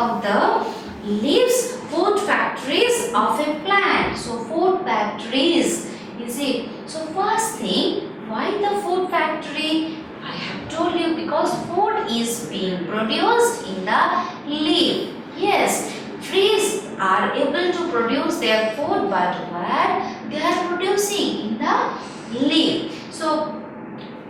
of the leaves, food factories of a plant. So food factories, is it? So first thing, why the food factory? I have told you because food is being produced in the leaf. Yes, trees are able to produce their food, but where they are producing in the leaf. So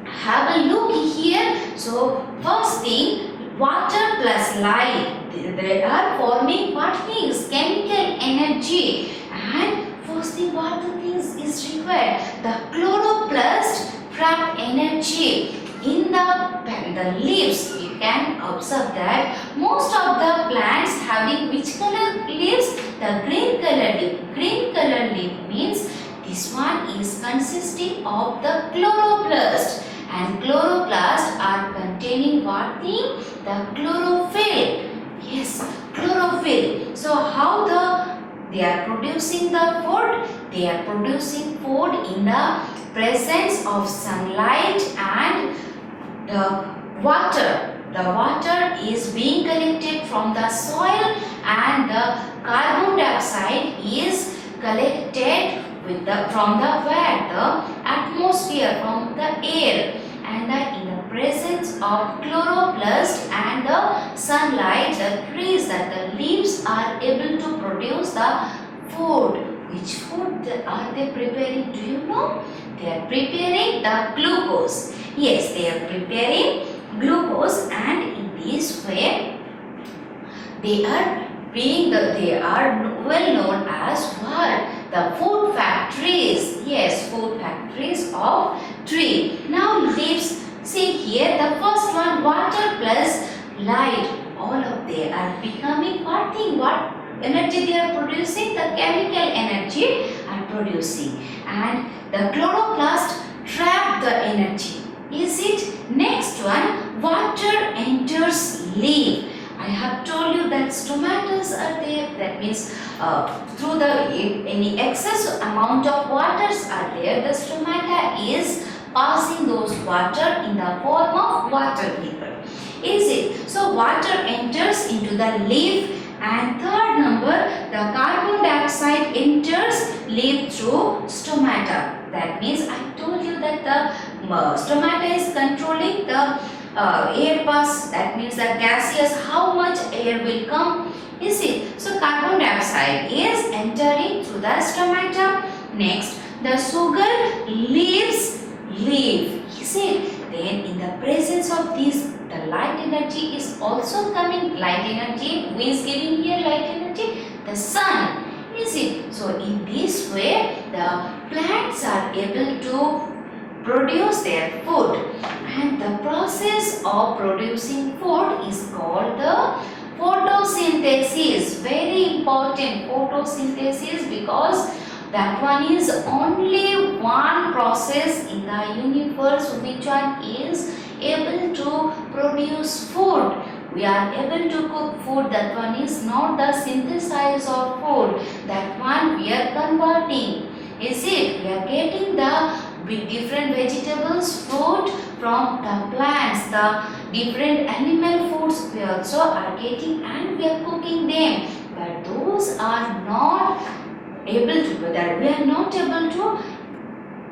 have a look here. So first thing, water plus light, they are forming what things? Chemical energy. And first thing, what the things is required? The chloroplast trap energy in the leaves. You can observe that most of the plants having which color leaves? The green color leaf. Green color leaf means this one is consisting of the chloroplast, and chloroplast are containing what thing? The chlorophyll. Yes, chlorophyll. So how they are producing the food? They are producing food in the presence of sunlight and the water. The water is being collected from the soil, and the carbon dioxide is collected from the atmosphere, from the air, and in the presence of chloroplast and the sunlight, the trees, the leaves are able to produce the food. Which food are they preparing? Do you know? They are preparing the glucose. Yes, they are preparing glucose, and in this way they are well known as what? The food factories. Yes, food factories of tree. Now leaves. See here, the first one, water plus light. All of they are becoming what thing? What energy they are producing? The chemical energy are producing, and the chloroplast trap the energy. Is it? Next one, water enters leaf. I have told you that stomatas are there. That means through any excess amount of waters are there, the stomata is passing those water in the form of water vapor. Is it? So water enters into the leaf, and third number, the carbon dioxide enters leaf through stomata. That means I told you that the stomata is controlling the air pass. That means the gaseous, how much air will come. Is it? So carbon dioxide is entering through the stomata. Next, the sugar leaves leaf. Is it? Then in the presence of this, the light energy is also coming. Light energy, who is giving here light energy? The sun. Is it? So in this way, the plants are able to produce their food, and the process of producing food is called the photosynthesis. Very important, photosynthesis, because that one is only one process in the universe which one is able to produce food. We are able to cook food. That one is not the synthesis of food. That one we are converting. Is it? We are getting the different vegetables, fruit from the plants, the different animal foods we also are getting, and we are cooking them. But those are not able to, that we are not able to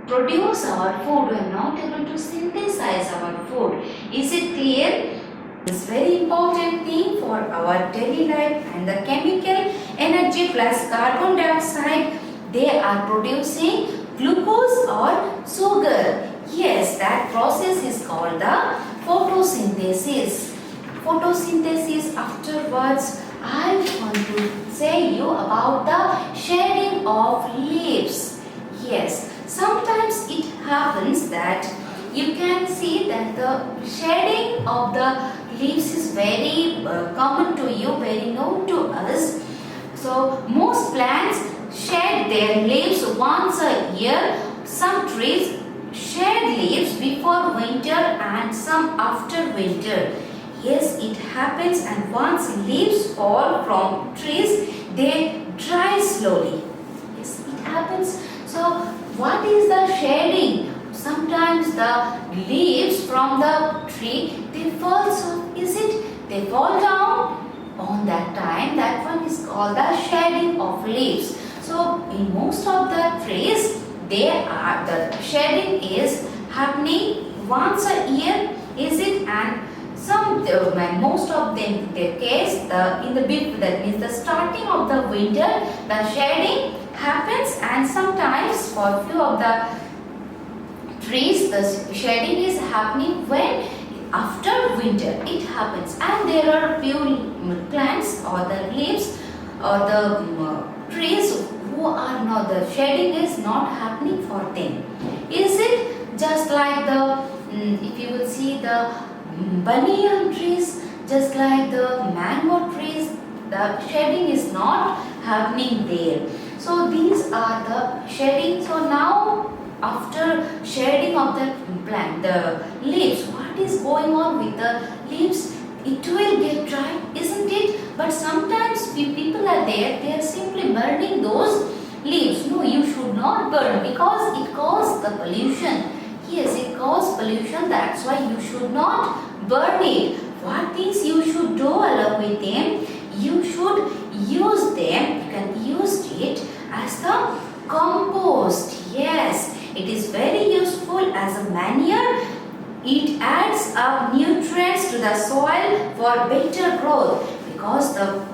produce our food. We are not able to synthesize our food. Is it clear? It's very important thing for our daily life, and the chemical energy plus carbon dioxide, they are producing glucose or sugar. Yes, that process is called the photosynthesis. Photosynthesis, afterwards I want to say you about the shedding of leaves. Yes, sometimes it happens that you can see that the shedding of the leaves is very common to you, very known to us. So most plants shed their leaves once a year. Some trees shed leaves before winter and some after winter. Yes, it happens, and once leaves fall from trees, they dry slowly. Yes, it happens. So what is the shedding? Sometimes the leaves from the tree, they fall. So is it? They fall down, on that time, that one is called the shedding of leaves. So in most of the trees, the shedding is happening once a year, is it? And most of them in their case, that means the starting of the winter, the shedding happens, and sometimes for few of the trees the shedding is happening when after winter it happens, and there are few plants or the leaves or the trees who are not, the shedding is not happening for them, is it? Just like the if you will see the banyan trees, just like the mango trees, the shedding is not happening there. So these are the shedding. So now after shedding of the plant, the leaves, what is going on with the leaves? It will get dry, isn't it? But sometimes people are there, they are simply burning those leaves. No, you should not burn because it causes the pollution. Yes, it causes pollution, that's why you should not burn it. What things you should do along with them? You should use them, you can use it as the compost. Yes, it is very useful as a manure. It adds up nutrients to the soil for better growth, because the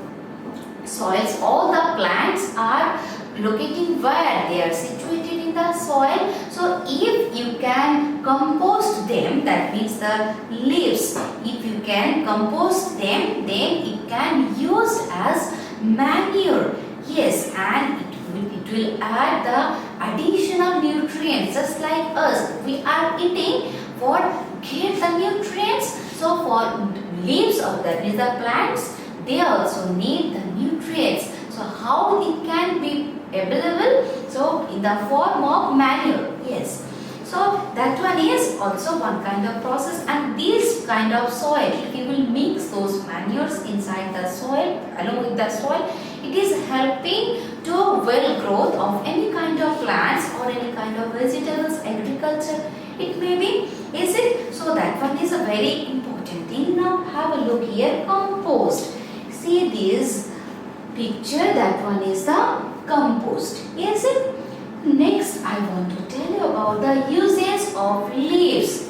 soils, all the plants are locating where they are situated in the soil. So if you can compost them, that means the leaves, if you can compost them, then it can use as manure. Yes, and it will add the additional nutrients, just like us, we are eating for get the nutrients. So for leaves of the plants, they also need the nutrients. So how it can be available? So in the form of manure. Yes. So that one is also one kind of process, and this kind of soil, if you will mix those manures inside the soil, along with the soil, it is helping to well growth of any kind of plants or any kind of vegetables, agriculture, it may be, is it? So that one is a very important thing. Now have a look here, compost. See this picture, that one is the compost, is it? Next I want to tell you about the uses of leaves.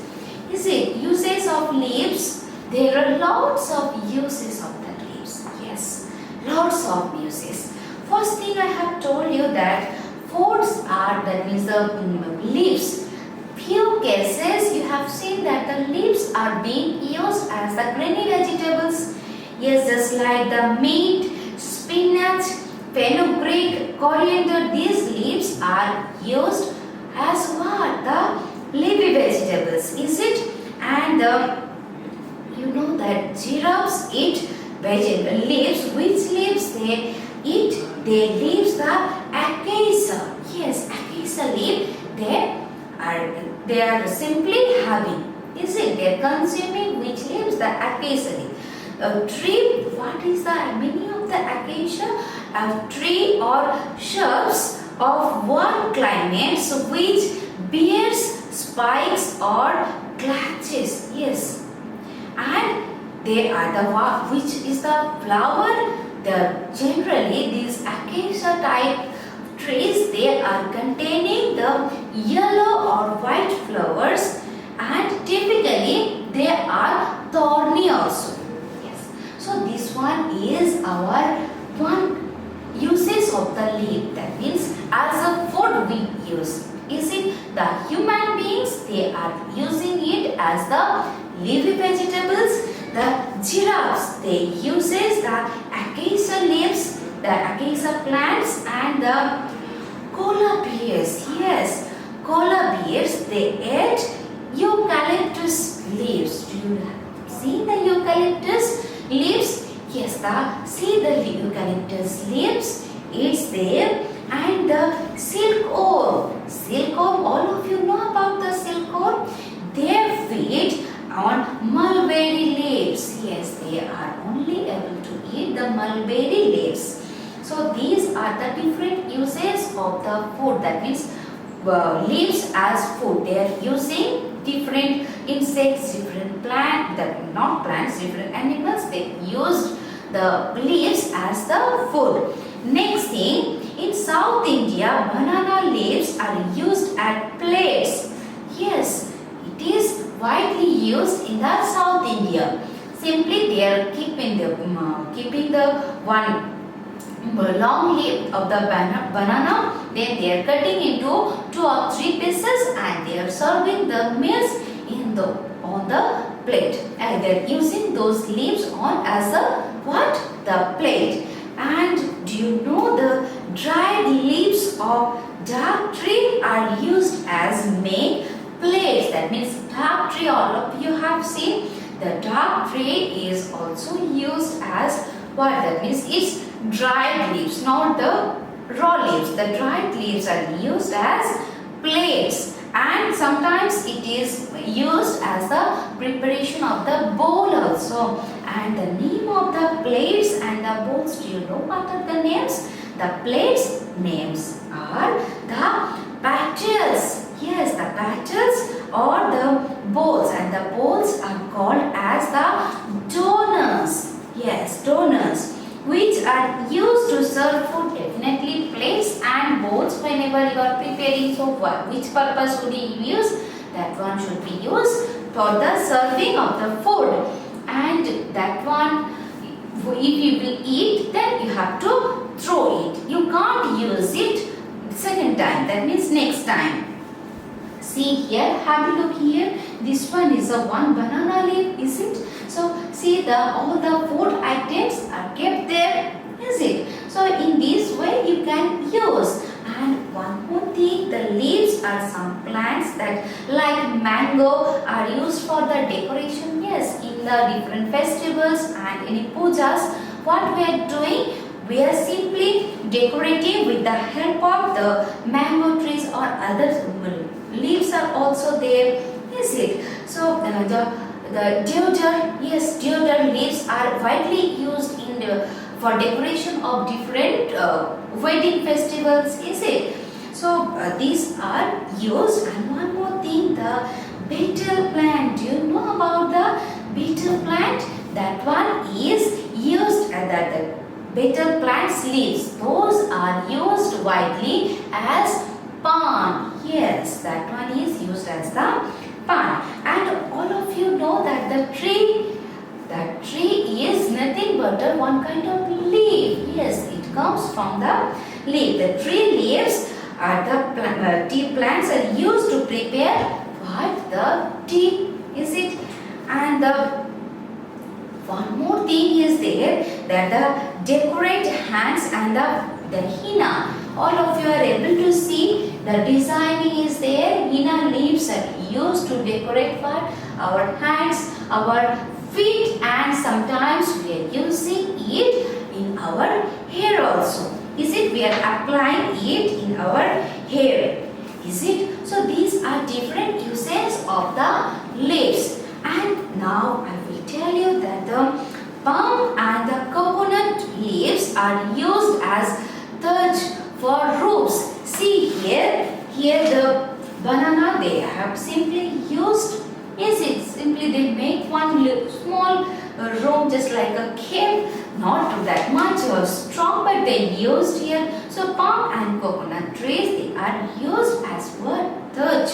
Is it? Uses of leaves, there are lots of uses of the leaves. Yes, lots of uses. First thing I have told you that foods are, that means the leaves. Few cases you have seen that the leaves are being used as the grainy vegetables. Yes, just like the meat, spinach, fenugreek, coriander, these leaves are used as what? The leafy vegetables, is it? And you know that giraffes eat vegetable leaves. Which leaves they eat? They leaves the acacia. Yes, acacia leaf they are simply having. Is it? They are consuming which leaves? The acacia leaf. A tree, what is the meaning of the acacia? A tree or shrubs of warm climates which bears spikes or clutches. Yes, and they are the which is the flower. Generally these acacia type trees, they are containing the yellow or white flowers, and typically they are thorny also. Yes, so this one is our one uses of the leaf, that means as a food we use. Is it? The human beings, they are using it as the leafy vegetables. The giraffes, they uses the acacia leaves, the acacia plants, and the koala bears. Yes, koala bears, they eat eucalyptus leaves. Do you see the eucalyptus leaves? Yes, see the eucalyptus leaves, it's there. And the silkworm. Silkworm, all of you know about the silkworm. They feed on mulberry leaves. Yes, they are only able to eat the mulberry leaves. So these are the different uses of the food. That means leaves as food. They are using different insects, different plants, not plants, different animals. They used the leaves as the food. Next thing, in South India, banana leaves are used as plates. Yes, it is widely used in the South India. Simply they are keeping the one long leaf of the banana, then they are cutting into 2 or 3 pieces and they are serving the meals on the plate, and they are using those leaves on as the plate. And do you know the dried leaves of dark tree are used as make plates? That means dark tree, all of you have seen. The dark tree is also used as what? That means it's dried leaves, not the raw leaves. The dried leaves are used as plates, and sometimes it is used as the preparation of the bowl also. And the name of the plates and the bowls, do you know what are the names? The plates names are the battles. Yes, the battles or the bowls, and the bowls are called as the donors. Yes, donors, which are used to serve food. Definitely plates and bowls whenever you are preparing. So which purpose would you use? That one should be used for the serving of the food. And that one, if you will eat, then you have to throw it. You can't use it second time. That means next time. See here, have a look here. This one is a one banana leaf, is it? So see, all the food items are kept there, is it? So in this way you can use. And one more thing, the leaves are some plants that like mango are used for the decoration. Yes, in the different festivals and in pujas, what we are doing? We are simply decorating with the help of the mango trees or other leaves are also there, is it? So the deodar, yes, deodar leaves are widely used for decoration of different wedding festivals, is it? So these are used. And one more thing, the betel plant. Do you know about the betel plant? That one is used at the betel plant's leaves. Those are used widely as pan. Yes, that one is used as the pan. And all of you know that that tree is nothing but one kind of leaf. Yes, it comes from the leaf. The tree leaves are the tea plants are used to prepare what? The tea, is it? And one more thing is there, that the decorate hands and the henna. All of you are able to see the designing is there. Henna leaves are used to decorate what? Our hands, our feet, and sometimes we are using it in our hair also. Is it? We are applying it in our hair. Is it? So these are different uses of the leaves. And now I will tell you that the palm and the coconut leaves are used as taj for roofs. See here the banana they have simply used. Is it? Simply they make one small room just like a cave, not that much strong, but they used here. So palm and coconut trees, they are used as what? Taj.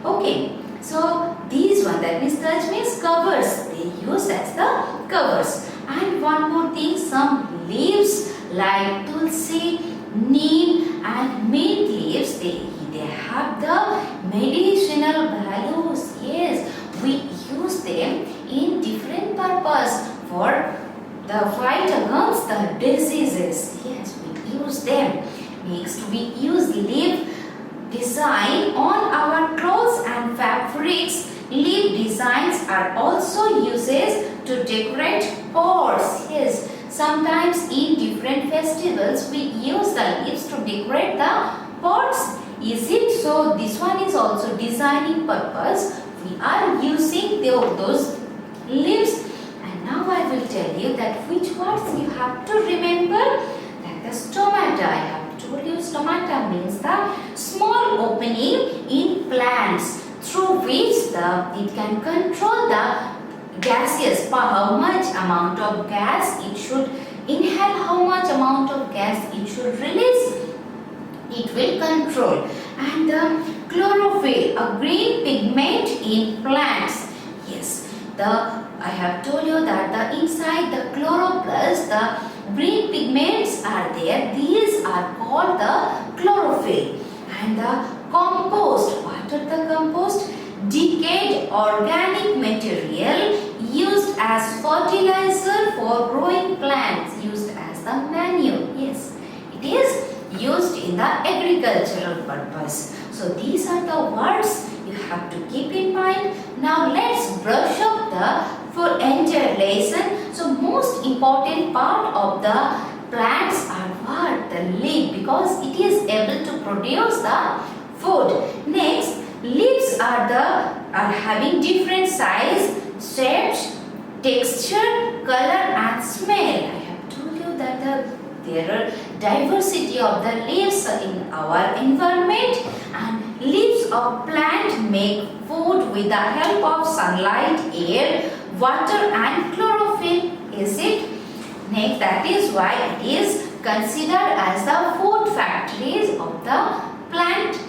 Okay. So these one, that means taj means covers. They use as the covers. And one more thing, some leaves like tulsi, neem and mint leaves, they have the medicinal values. Yes, we use them in different purpose for the fight against the diseases. Yes, we use them. Next, we use leaf design on our clothes and fabrics. Leaf designs are also uses to decorate pots. Yes, sometimes in different festivals we use the leaves to decorate the pots. Is it? So this one is also designing purpose. We are using those leaves. And now I will tell you that which words you have to remember. That the stomata, I have told you stomata means the small opening in plants through which it can control the gaseous, how much amount of gas it should inhale, how much amount of gas it should release, it will control. And the chlorophyll, a green pigment in plants. Yes, I have told you that the inside the chloroplast, the green pigments are there. These are called the chlorophyll. And the compost, what are the compost? Decayed organic material used as fertilizer for growing plants, used as the manure. Yes, it is used in the agricultural purpose. So these are the words you have to keep in mind. Now let's brush up the full entire lesson. So most important part of the plants are what? The leaf, because it is able to produce the food. Next, leaves are having different size, shapes, texture, color and smell. I have told you that there are diversity of the leaves in our environment, and leaves of plant make food with the help of sunlight, air, water and chlorophyll. Is it? Next, that is why it is considered as the food factories of the plant.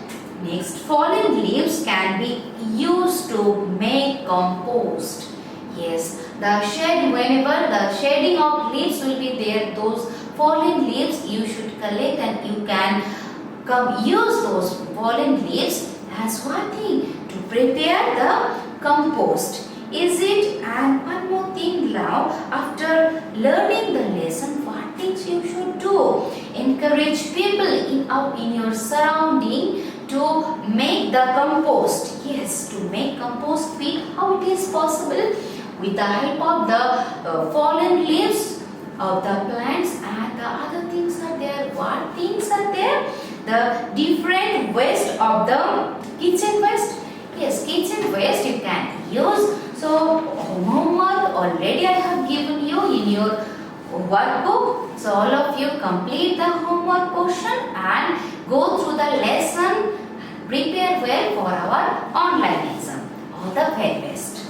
Next, fallen leaves can be used to make compost. Yes, whenever the shedding of leaves will be there, those fallen leaves you should collect and you can use those fallen leaves as one thing to prepare the compost. Is it? And one more thing now, after learning the lesson, what things you should do? Encourage people in your surrounding to make the compost. Yes, to make compost pit. How it is possible? With the help of the fallen leaves of the plants, and the other things are there. What things are there? The different waste of the kitchen waste. Yes, kitchen waste you can use. So homework already I have given you in your workbook. So all of you complete the homework portion and go through the lesson. Prepare well for our online exam. All the very best.